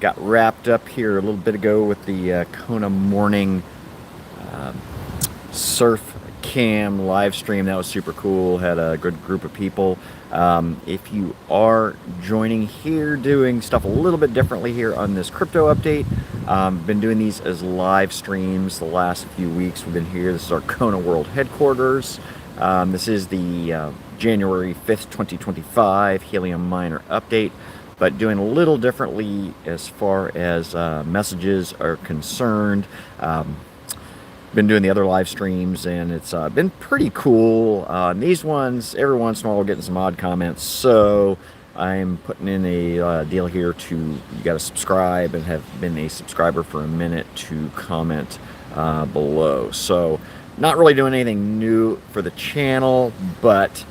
got wrapped up here a little bit ago with the Kona morning surf cam live stream. That was super cool. Had a good group of people. If you are joining here, doing stuff a little bit differently here on this crypto update, been doing these as live streams the last few weeks. We've been here. This is our Kona World headquarters. This is the January 5th, 2025 Helium Miner update, but doing a little differently as far as messages are concerned. Been doing the other live streams, and it's been pretty cool. These ones, every once in a while, we're getting some odd comments, so I'm putting in a deal here to, you got to subscribe and have been a subscriber for a minute to comment below. So not really doing anything new for the channel, but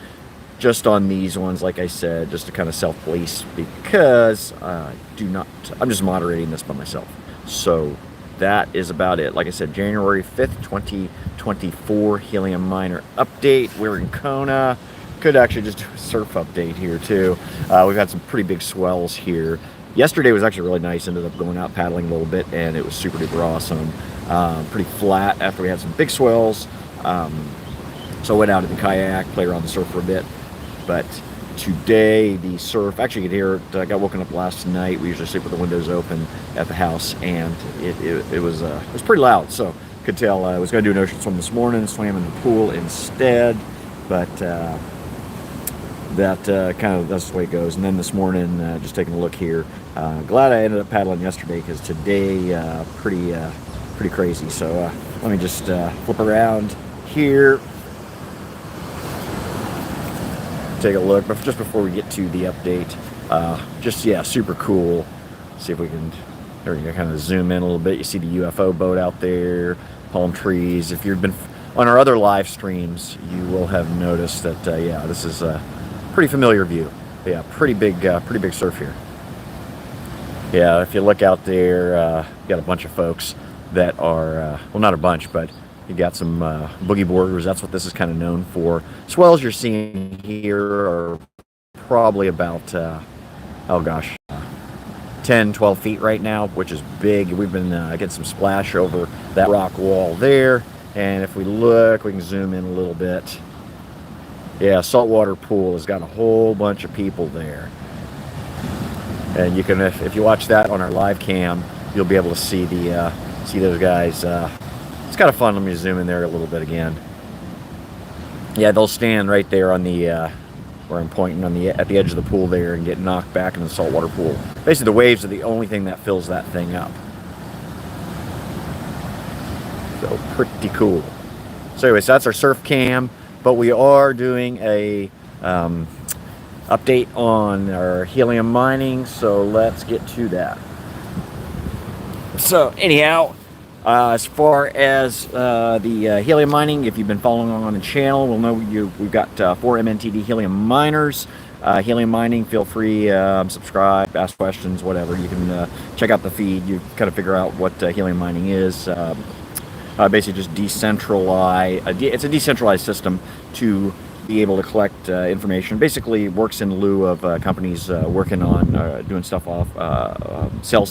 just on these ones, like I said, just to kind of self-police, because I'm just moderating this by myself. So that is about it. Like I said, January 5th, 2024 Helium Miner update. We're in Kona. Could actually just do a surf update here too. We've had some pretty big swells here. Yesterday was actually really nice. Ended up going out paddling a little bit, and it was super duper awesome. Pretty flat after we had some big swells. So I went out in the kayak, played around the surf for a bit. But today, the surf, actually you could hear it. I got woken up last night. We usually sleep with the windows open at the house, and it was pretty loud. So could tell I was going to do an ocean swim this morning, swam in the pool instead. But that's the way it goes. And then this morning, just taking a look here. Glad I ended up paddling yesterday, because today pretty crazy. So let me just flip around here. Take a look, but just before we get to the update, super cool. See if we can kind of zoom in a little bit. You see the UFO boat out there, palm trees. If you've been on our other live streams, you will have noticed that this is a pretty familiar view. Yeah, pretty big surf here. Yeah, if you look out there, you got a bunch of folks that are well, not a bunch, but you got some boogie boarders. That's what this is kind of known for. Swells you're seeing here are probably about 10, 12 feet right now, which is big. We've been getting some splash over that rock wall there. And if we look, we can zoom in a little bit. Yeah, saltwater pool has got a whole bunch of people there. And you can, if you watch that on our live cam, you'll be able to see those guys. It's kind of fun. Let me zoom in there a little bit again. Yeah, they'll stand right there on the where I'm pointing at the edge of the pool there and get knocked back into the saltwater pool. Basically, the waves are the only thing that fills that thing up. So pretty cool. So anyways, that's our surf cam, but we are doing a update on our helium mining. So let's get to that. So anyhow, as far as the helium mining, if you've been following along on the channel, we'll know we've got 4 MNTD helium miners. Helium mining, feel free, subscribe, ask questions, whatever. You can check out the feed. You kind of figure out what helium mining is. Basically just decentralize. It's a decentralized system to be able to collect information. Basically works in lieu of companies working on doing stuff off cell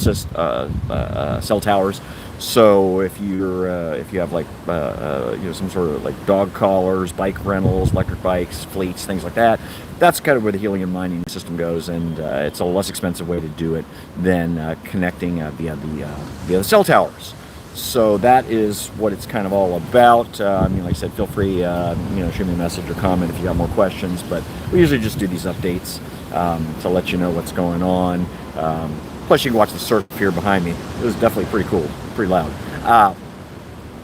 towers. So if you have like some sort of like dog collars, bike rentals, electric bikes, fleets, things like that, that's kind of where the helium mining system goes, and it's a less expensive way to do it than connecting via the cell towers. So that is what it's kind of all about. Like I said, feel free, shoot me a message or comment if you got more questions. But we usually just do these updates to let you know what's going on. Plus, you can watch the surf here behind me. It was definitely pretty cool, pretty loud.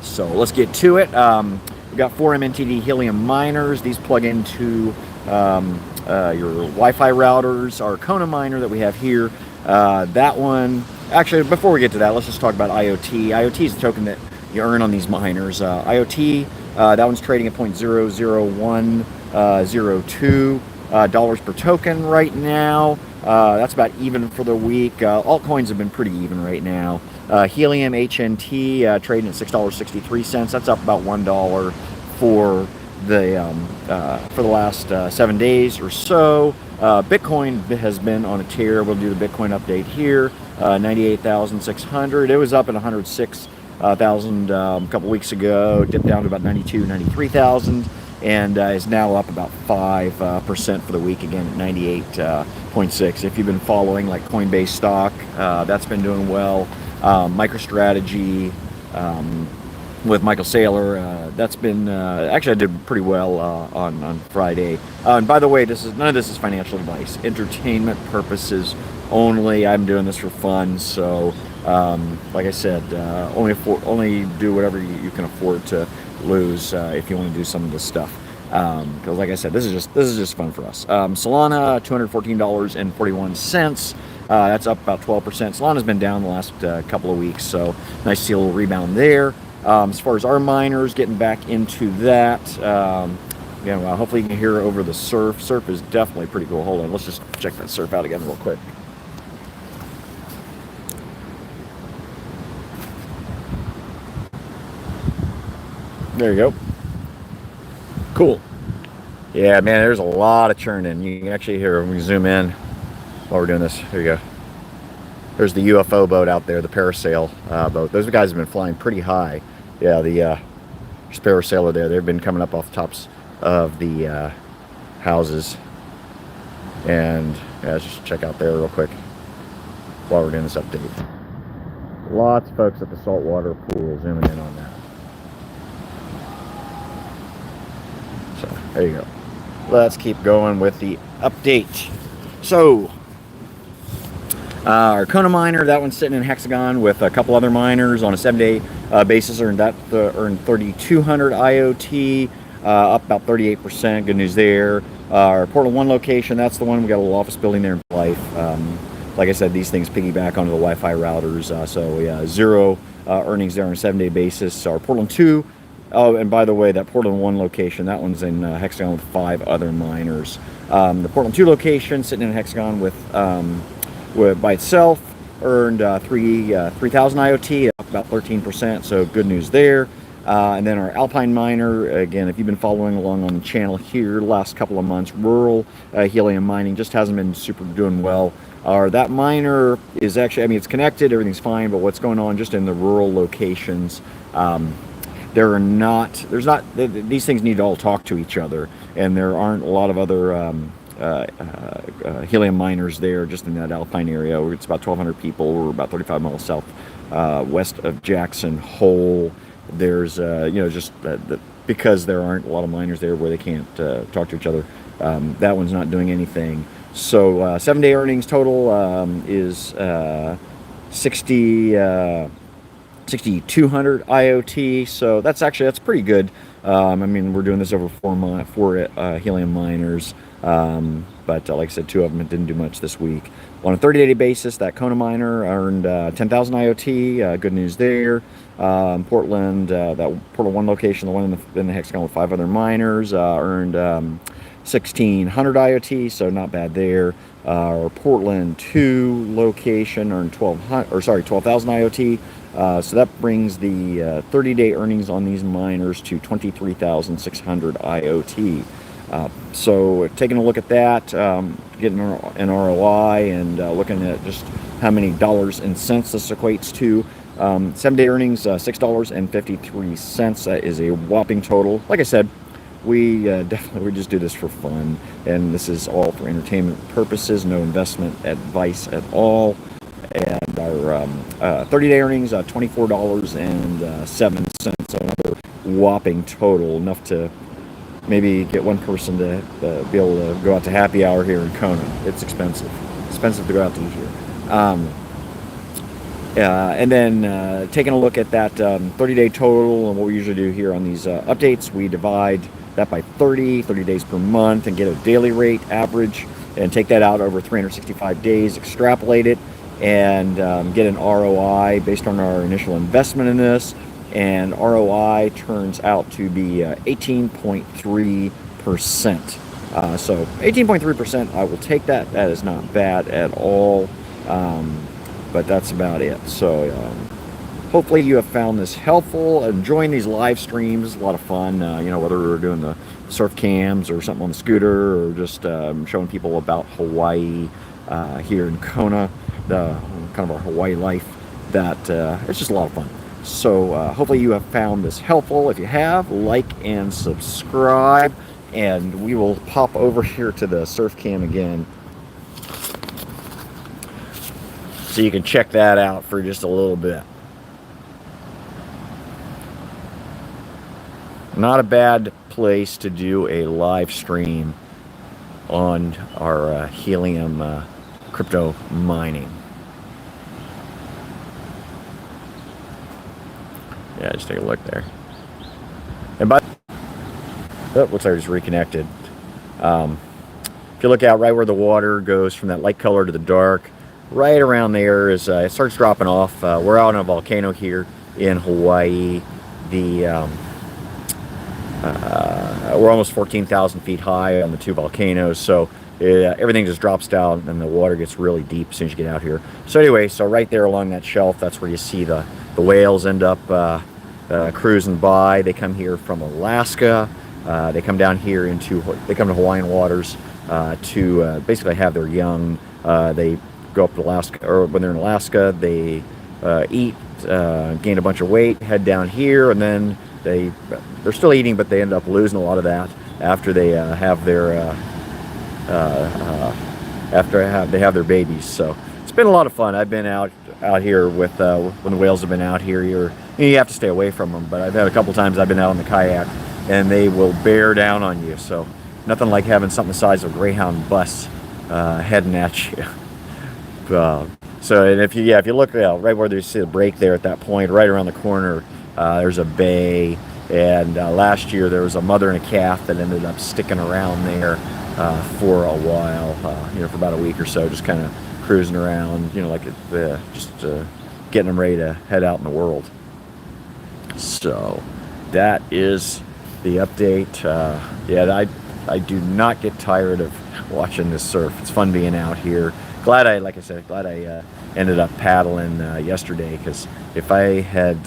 So let's get to it. We've got 4 MNTD helium miners. These plug into your Wi-Fi routers. Our Kona miner that we have here. That one. Actually, before we get to that, let's just talk about IoT. IoT is the token that you earn on these miners. IoT, that one's trading at 0.00102 dollars per token right now. That's about even for the week. Altcoins have been pretty even right now. Helium HNT trading at $6.63. That's up about $1 for the last 7 days or so. Bitcoin has been on a tear. We'll do the Bitcoin update here. 98,600. It was up at 106,000 a couple weeks ago, dipped down to about 92, 93,000, and is now up about 5% for the week, again at 98.6. If you've been following like Coinbase stock, that's been doing well. MicroStrategy, with Michael Saylor, that's been actually I did pretty well on Friday. And by the way, none of this is financial advice, entertainment purposes only. I'm doing this for fun, so like I said, only do whatever you can afford to lose if you want to do some of this stuff. Because like I said, this is just fun for us. Solana, $214.41. That's up about 12%. Solana's been down the last couple of weeks, so nice to see a little rebound there. As far as our miners, getting back into that, well, hopefully you can hear over the surf. Surf is definitely pretty cool. Hold on, let's just check that surf out again real quick. There you go. Cool. Yeah, man, there's a lot of churning. You can actually hear, when we zoom in while we're doing this. Here you go. There's the UFO boat out there, the parasail boat. Those guys have been flying pretty high. Yeah, the parasailer there. They've been coming up off the tops of the houses. And yeah, let's just check out there real quick while we're doing this update. Lots of folks at the saltwater pool zooming in on that. So there you go. Let's keep going with the update. So our Kona miner, that one's sitting in Hexagon with a couple other miners on a 7-day basis, earned 3,200 IoT, up about 38%. Good news there. Our Portland 1 location, that's the one. We got a little office building there in Life. Like I said, these things piggyback onto the Wi-Fi routers. So yeah, zero earnings there on a 7-day basis. Our Portland 2. Oh, and by the way, that Portland 1 location, that one's in Hexagon with 5 other miners. The Portland 2 location, sitting in Hexagon with by itself, earned 3,000 IoT, up about 13%, so good news there. And then our Alpine miner, again, if you've been following along on the channel here the last couple of months, rural helium mining just hasn't been super doing well. That miner is actually, I mean, it's connected, everything's fine, but what's going on just in the rural locations, these things need to all talk to each other, and there aren't a lot of other helium miners there just in that Alpine area. It's about 1,200 people. We're about 35 miles south west of Jackson Hole. There's because there aren't a lot of miners there where they can't talk to each other, that one's not doing anything. So 7-day earnings total is 6,200 IoT, so that's pretty good. I mean, we're doing this over 4 helium miners, but like I said, 2 of them didn't do much this week. On a 30-day basis, that Kona miner earned 10,000 IoT. Good news there. Portland, that Portland 1 location, the one in the Hexagon with 5 other miners, earned 1,600 IoT, so not bad there. Our Portland 2 location earned 12,000 IoT. So that brings the 30-day earnings on these miners to 23,600 IoT. So taking a look at that, getting an ROI and looking at just how many dollars and cents this equates to. 7-day earnings, $6.53. That is a whopping total. Like I said, we just do this for fun, and this is all for entertainment purposes, no investment advice at all. And our 30-day earnings, $24.07, another whopping total, enough to maybe get one person to be able to go out to happy hour here in Kona. It's expensive to go out to eat here. And then taking a look at that 30-day total, and what we usually do here on these updates, we divide that by 30 days per month and get a daily rate average and take that out over 365 days, extrapolate it, and get an ROI based on our initial investment in this. And ROI turns out to be 18.3%. So 18.3%, I will take that. That is not bad at all. But that's about it. So hopefully you have found this helpful. Enjoying these live streams, a lot of fun. Whether we're doing the surf cams or something on the scooter, or just showing people about Hawaii here in Kona. the kind of our Hawaii life, that it's just a lot of fun. So hopefully you have found this helpful. If you have, like and subscribe, and we will pop over here to the surf cam again so you can check that out for just a little bit. Not a bad place to do a live stream on our helium crypto mining. Yeah, just take a look there. And by oh, looks like I just reconnected. If you look out right where the water goes from that light color to the dark, right around there is it starts dropping off. We're out on a volcano here in Hawaii. The we're almost 14,000 feet high on the two volcanoes, so everything just drops down and the water gets really deep as soon as you get out here. So anyway, so right there along that shelf, that's where you see the whales end up cruising by. They come here from Alaska. They come down here they come to Hawaiian waters to basically have their young. They go up to Alaska, or when they're in Alaska, they eat, gain a bunch of weight, head down here, and then they're still eating, but they end up losing a lot of that after they have their they have their babies. So it's been a lot of fun. I've been out here with when the whales have been out here. You have to stay away from them, but I've had a couple times I've been out on the kayak and they will bear down on you. So nothing like having something the size of a Greyhound bus heading at you. So and if you look right where you see the break there at that point, right around the corner, there's a bay, and last year there was a mother and a calf that ended up sticking around there for a while, for about a week or so, just kind of cruising around, like just getting them ready to head out in the world. So that is the update. I do not get tired of watching this surf. It's fun being out here. Glad I ended up paddling yesterday, because if I had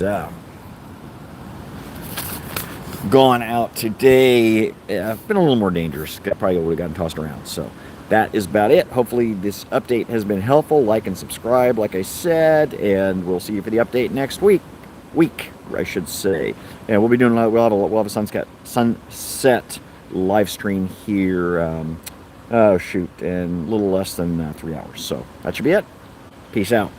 gone out today, it's been a little more dangerous. I probably would have gotten tossed around. So that is about it. Hopefully this update has been helpful. Like and subscribe, like I said, and we'll see you for the update next week, I should say. And we'll be doing we'll have a sunset live stream here. In a little less than 3 hours. So that should be it. Peace out.